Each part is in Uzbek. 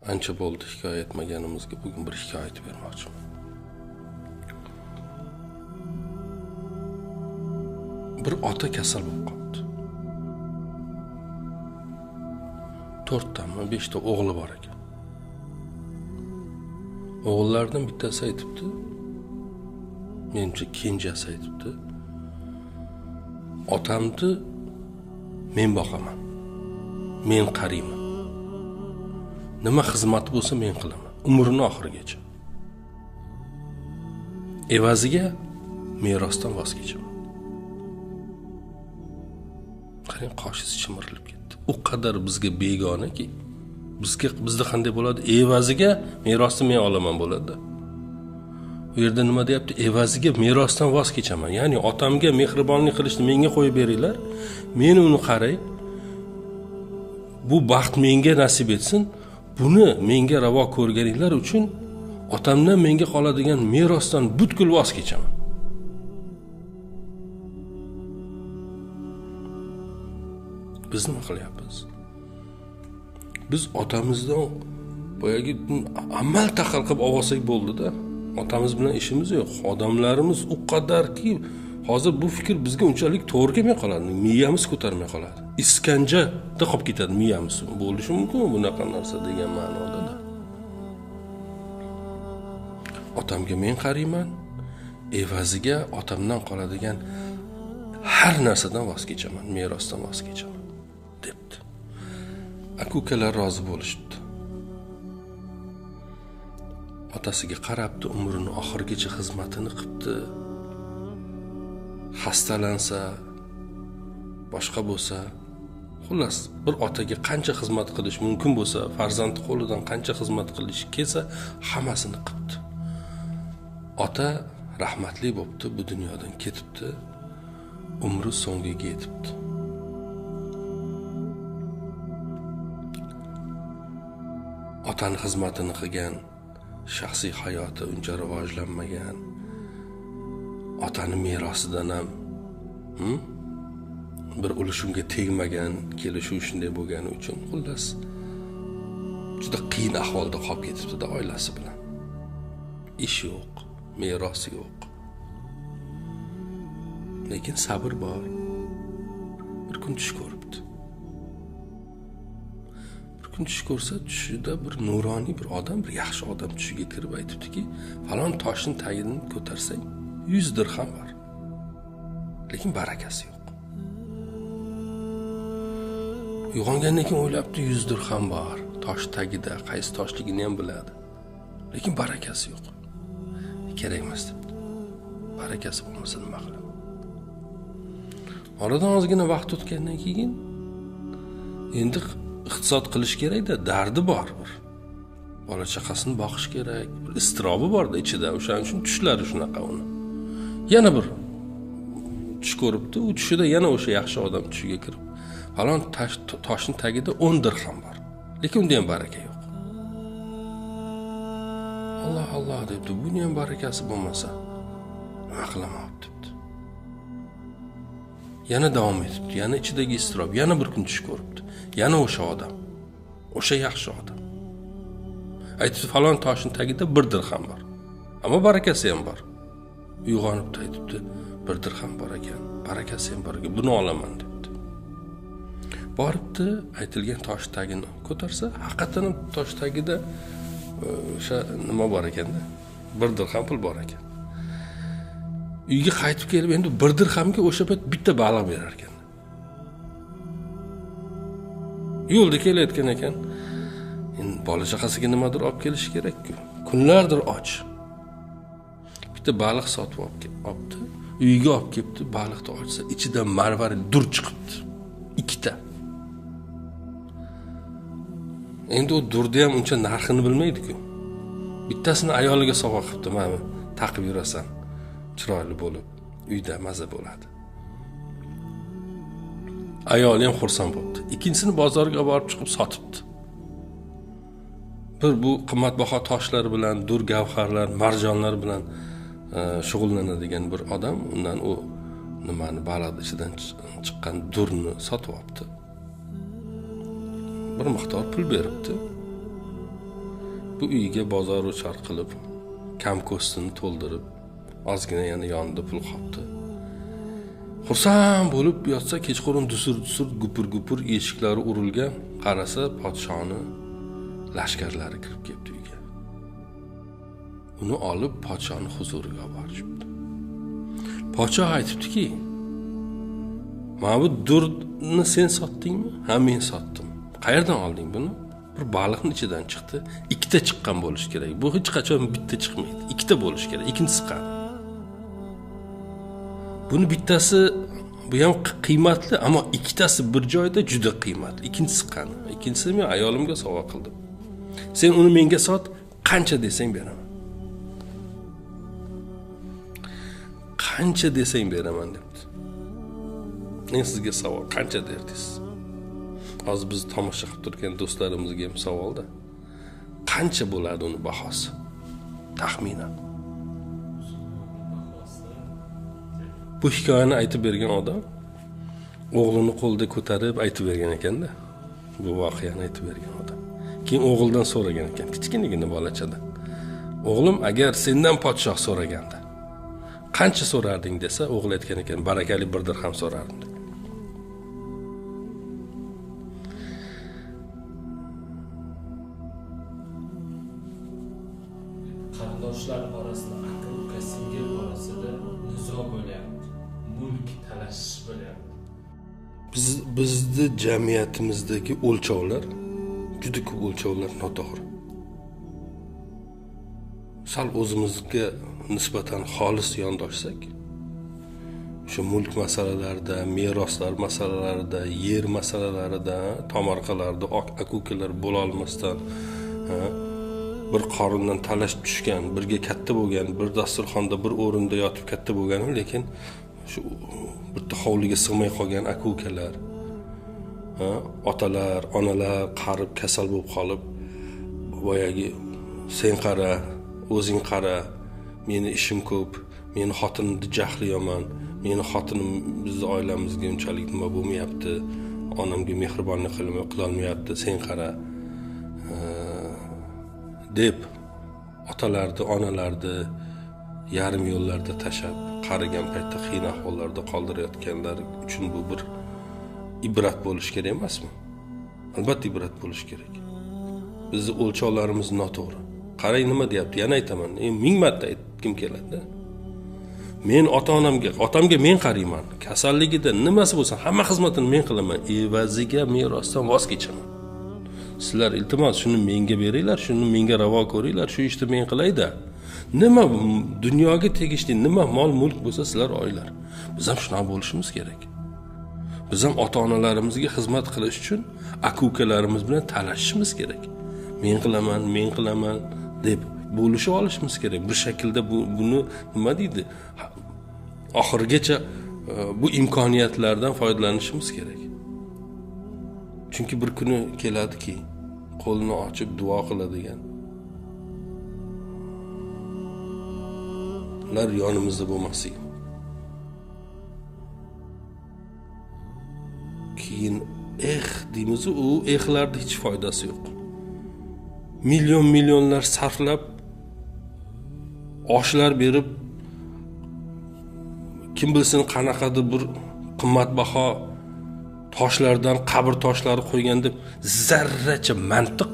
Ancha bo'ldi hikoya aytmaganimizga, bugun bir hikoya aytib bermoqchiman. Bir ota kasal bo'lib qoldi. 4 ta, 5 ta o'g'li bor ekan. O'g'illardan bittasi aytibdi, menimcha kenjasi aytibdi, otamni men boqaman, men qarayman. Nima xizmati bo'lsa men qilaman, umrining oxirigacha. Evaziga merosdan voz kechaman. Qarang, qoshingiz chimirilib ketdi. U qadar bizga begonaki, bizda qanday bo'ladi? Evaziga merosni men olaman bo'ladi. Bu yerda nima deyapti? Evaziga merosdan voz kechaman. Ya'ni otamga mehribonlik qilishni menga qo'yib beringlar. Men uni qaray. Bu baxt menga nasib etsin. Buni menga ravo ko'rganinglar uchun otamdan menga qoladigan merosdan butkul voz kechaman. Biz nima qilyapmiz? Biz otamizdan boyagi amal taqal qilib olsak bo'ldi-da. Otamiz bilan ishimiz yo'q. Odamlarimiz u qadarki hozir bu fikr bizga unchalik to'g'ri kelmay qoladi. Miyamiz ko'tarmay qoladi. Iskanjada qolib ketadi miyamiz. Bo'lishi mumkin bunaqa narsa degan ma'noda. Otamga men qarayman, evaziga otamdan qoladigan har narsadan voz kechaman, merosdan voz kechaman, debdi. Aka-ukalar rozi bo'lishdi. Otasiga qarabdi, umrining oxirigacha xizmatini qilibdi. Xastalansa, boshqa bo'lsa, xullas bir otaga qancha xizmat qilish mumkin bo'lsa, farzandi qo'lidan qancha xizmat qilish kelsa, hammasini qilibdi. Ota rahmatli bo'libdi, bu dunyodan ketibdi, umri so'ngiga yetibdi. Otani xizmatini qilgan, shaxsiy hayoti uncha rivojlanmagan, otani merosidan ham bir ulushimga tegmagan, kelishuv shunday bo'lgani uchun xullas juda qiyin ahvolda qolib ketibdi-da oilasi bilan. Ish yo'q, meros yo'q. Lekin sabr bor. Bir kun tush ko'ribdi. Bir kun tush ko'rsa, tushida bir nuroniy bir odam, bir yaxshi odam tushiga kirib aytibdiki, falon toshning tagini ko'tarsang 100 dirham bor. Lekin barakasi yo'q. Uyg'ongandan keyin o'ylabdi, 100 dirham bor, tosh tagida, qaysi toshligini ham biladi. Lekin barakasi yo'q. Kerak emas debdi. Barakasi bo'lmasa nima qilaman? Oradan ozgina vaqt o'tgandan keyin endi iqtisod qilish kerak-da, dardi bor bir. Bola chaqasini boqish kerak, bir istirobi bor-da ichida, o'shaning uchun tushlari shunaqa uni. Yana bir tush ko'ribdi, u tushida yana o'sha yaxshi odam tushiga kirib, falon toshning tagida 10 dirham bor. Lekin unda ham baraka yo'q. Alloh Alloh debdi, buni ham barakasi bo'lmasa nima qilaman debdi. Yana davom etibdi, yana ichidagi iztirob, yana bir kun tush ko'ribdi. Yana o'sha odam, o'sha yaxshi odam. Aytibdi, falon toshning tagida 1 dirham bor. Ammo barakasi ham bor. Uyg'onib aytibdi, 1 dirham bor ekan, barakasi ham bor ekan, buni olaman debdi. Boribdi, aytilgan tosh tagini ko'tarsa, haqiqatan ham tosh tagida o'sha nima bor ekanda, 1 dirham pul bor ekan. Uyga qaytib kelib, endi 1 dirhamga o'sha payt bitta baliq berar ekan. Yo'lda kelayotgan ekan. Endi bola chaqasiga nimadir olib kelish kerak-ku. Kunlardir och. Bitta baliq sotib olibdi. Uyga olib kelibdi, baliqni ochsa, ichidan marvarid dur chiqibdi. 2 ta. Endi u durda ham uncha narxini bilmaydi-ku. Bittasini ayoliga sovg'a qilibdi, mana taqib yurasan, chiroyli bo'lib, uyda maza bo'ladi. Ayoli ham xursand bo'ldi. Ikkinchisini bozorga borib chiqib sotibdi. Bir bu qimmatbaho toshlar bilan, dur gavharlar, marjonlar bilan shug'ullanadigan bir odam undan u nimani baliqning ichidan chiqqan durni sotib olibdi. Bir miqdor pul beribdi. bu uyga bozor o'char qilib, kamko'stini to'ldirib, ozgina yana yonida pul qolibdi. Xursand bo'lib yotsa, kechqurun dusur gupur eshiklari urilgan, qarasa podshoni lashkarlari kirib keldi uyga. Uni olib podshoni huzuriga olib borishibdi. Podshoh aytibdiki, "Mana bu durni sen sotdingmi?" "Ha, men sotdim." "Qayerdan olding buni?" "Bir baliqning ichidan chiqdi. Ikkita chiqqan bo'lish kerak. Bu hech qachon bitta chiqmaydi. Ikkita bo'lish kerak. Ikkinchisi qani?" Buni bittasi bu ham qiymatli, ammo ikkitasi bir joyda juda qiymatli. Ikkinchisi qani? Ikkinchisini men ayolimga sovg'a qildim. "Sen uni menga sot, qancha desang beraman." "Qancha desang beraman" debdi. Men sizga savol, qancha derdingiz? Hozir biz tomosha qilib turgan do'stlarimizga ham savolda. Qancha bo'ladi uni bahosi? Taxminan. Bu hikoyani aytib bergan odam o'g'lini qo'lda ko'tarib aytib bergan ekanda. Bu voqeani aytib bergan odam. Keyin o'g'ildan so'ragan ekan, kichkinagina bolachada. "O'g'lim, agar sendan podshoh so'raganda, qancha so'rarding?" desa, o'g'il aytgan ekan, "Barakali 1 dirham so'rardim." Qarindoshlar orasida, aka-uka, singil orasida nizo bo'lyapti. Mulk talashish bo'lyapti. Bizni jamiyatimizdagi o'lchovlar, juda ko'p o'lchovlar noto'g'ri. Sal o'zimizga nisbatan xolis yondoshsak, shu mulk masalalarida, meroslar masalalarida, yer masalalarida, tomorqalarda aka-ukalar bo'la olmasdan, bir qorindan talashib tushgan, birga katta bo'lgan, bir dasturxonda bir o'rinda yotib katta bo'lgan, lekin shu bitta hovliga sig'may qolgan aka-ukalar, otalar, onalar qarib kasal bo'lib qolib, boyagi "Sen qara, o'zing qara, meni ishim ko'p, meni xotinimni jahli yomon, meni xotinim bizni oilamizga unchalik nima bo'lmayapti, onamga mehribonlik qilolmayapti, sen qara" deb otalarni, onalarni yarim yo'llarda tashab, qarigan paytda qiyin ahvollarda qoldirayotganlar uchun bu bir ibrat bo'lish kerak emasmi? Albatta ibrat bo'lish kerak. Bizni o'lchovlarimiz noto'g'ri. Qarang nima deyapti, yana aytaman. 1000 marta aytkim keladi. Men otamga men qarayman. Kasalligida nimasi bo'lsa, hamma xizmatini men qilaman. Evaziga merosdan voz kechaman. Sizlar iltimos shuni menga beringlar, shuni menga ravo ko'ringlar, shu ishni men qilayda. Nima dunyoga tegishli, nima mol mulk bo'lsa sizlar oylar. Biz ham shunaqa bo'lishimiz kerak. Biz ham ota-onalarimizga xizmat qilish uchun aka-ukalarimiz bilan talashishimiz kerak. Men qilaman deb bo'lishib olishimiz kerak. Bir shaklda buni nima deydi? Oxirgacha bu imkoniyatlardan foydalanishimiz kerak. Chunki bir kuni keladiki, qo'lini ochib duo qiladigan lar yonimizda bo'lmaslik. Keyin deymiz, u ehlarda hech foydasi yo'q. Millionlar sarflab oshlar berib, kim bilsin qanaqadir bir qimmatbaho toshlardan qabr toshlari qo'ygan deb zarracha mantiq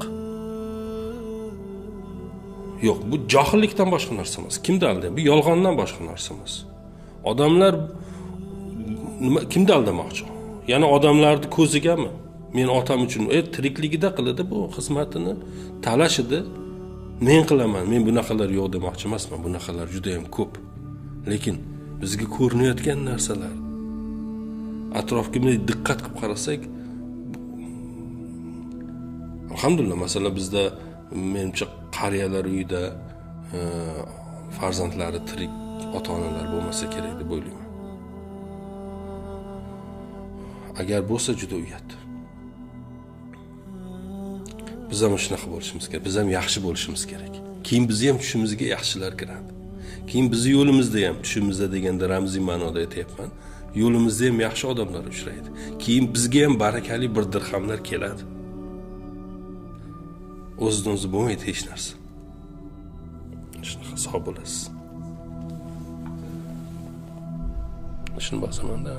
yo'q. Bu johillikdan boshqa narsa emas. Kimni aldayapti? Bu yolg'ondan boshqa narsa emas. Odamlar kimni aldamoqchi? Yana odamlarning ko'zigami? Men otam uchun tirikligida qiladi bu xizmatini, talashidi. Men qilaman, men bunaqalar yo'q demoqchi emasman. Bunaqalar juda ham ko'p. Lekin bizga ko'rinayotgan narsalar, atrofga diqqat qilib qarasak, alhamdulillah, masalan bizda menimcha qariyalar uyida farzandlari tirik ota-onalar bo'lmasa kerak deb o'ylayman. Agar bo'lsa juda uyat. Biz ham shunaqa bo'lishimiz kerak. Biz ham yaxshi bo'lishimiz kerak. Keyin bizni ham tushimizga yaxshilar kiradi. Keyin bizni yo'limizda ham, tushimizda deganda ramziy ma'noda aytayapman, yo'limizda ham yaxshi odamlar uchraydi. Keyin bizga ham barakali 1 dirhamlar keladi. o'zidan o'zi bo'lmaydi hech narsa. Shunaqa sog' bo'lasiz. Shuni bosamanda